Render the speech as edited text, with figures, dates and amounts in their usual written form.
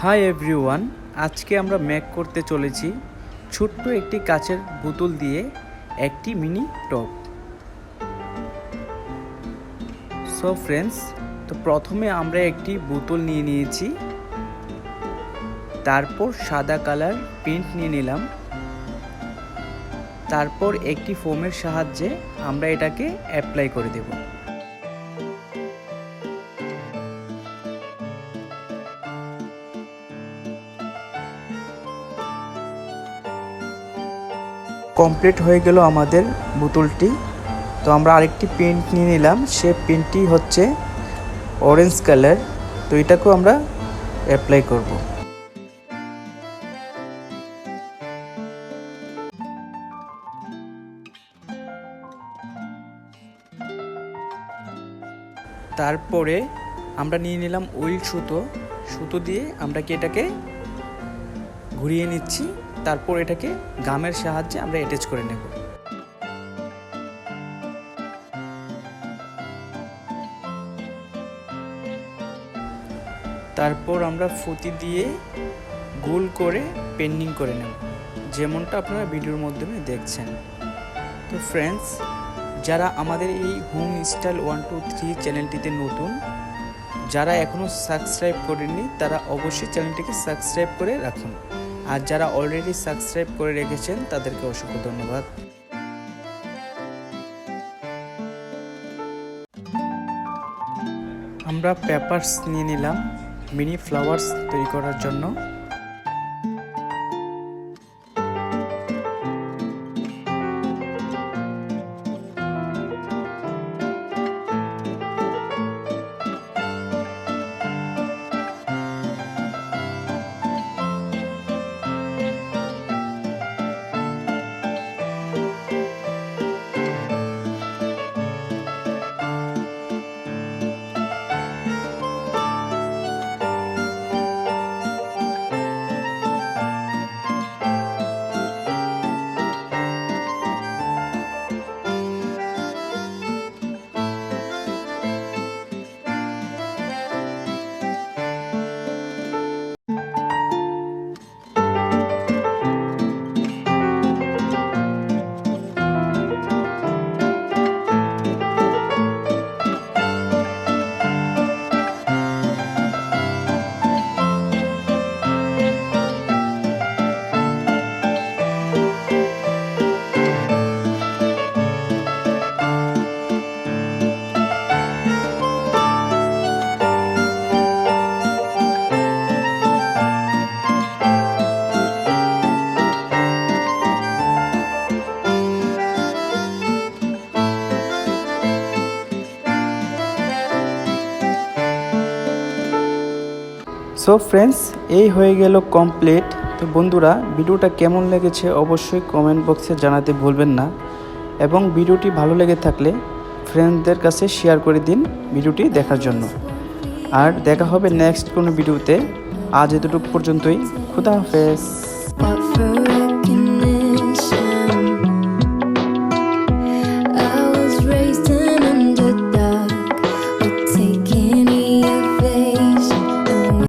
Hi everyone, আজকে আমরা make করতে চলেছি ছোট্ট একটি কাচের বোতল দিয়ে একটি মিনি টপ। সো ফ্রেন্ডস, তো প্রথমে আমরা একটি বোতল নিয়ে নিয়েছি, তারপর সাদা কালার পেইন্ট নিয়ে নিলাম, তারপর একটি ফোমের সাহায্যে আমরা এটাকে অ্যাপ্লাই করে দেব। কমপ্লিট হয়ে গেল আমাদের বোতলটি। তো আমরা আরেকটি পেইন্ট নিয়ে নিলাম, সে পেইন্টটি হচ্ছে অরেঞ্জ কালার। তো এটাকেও আমরা অ্যাপ্লাই করব। তারপরে আমরা নিয়ে নিলাম উইল সুতো দিয়ে আমরা কি এটাকে ঘুরিয়ে নিচ্ছি, তারপর এটাকে গামের সাহায্যে আমরা অ্যাটাচ করে নেব। তারপর আমরা ফুটি দিয়ে গোল করে পেন্ডিং করে নেব, যেমনটা আপনারা ভিডিওর মাধ্যমে দেখছেন। তো ফ্রেন্ডস, যারা আমাদের এই হোম স্টাইল 1 2 3 চ্যানেলটিতে নতুন, যারা এখনও সাবস্ক্রাইব করেননি তারা অবশ্যই চ্যানেলটিকে সাবস্ক্রাইব করে রাখুন, আর যারা অলরেডি সাবস্ক্রাইব করে রেখেছেন তাদেরকে অসংখ্য ধন্যবাদ। আমরা পেপারস নিয়ে নিলাম মিনি ফ্লাওয়ার্স তৈরি করার জন্য। সো ফ্রেন্ডস, এই হয়ে গেল কমপ্লিট। তো বন্ধুরা, ভিডিওটা কেমন লেগেছে অবশ্যই কমেন্ট বক্সে জানাতে ভুলবেন না, এবং ভিডিওটি ভালো লেগে থাকলে ফ্রেন্ডদের কাছে শেয়ার করে দিন ভিডিওটি দেখার জন্য। আর দেখা হবে নেক্সট কোনো ভিডিওতে। আজ এতটুকু পর্যন্তই। খুদা হাফেজ।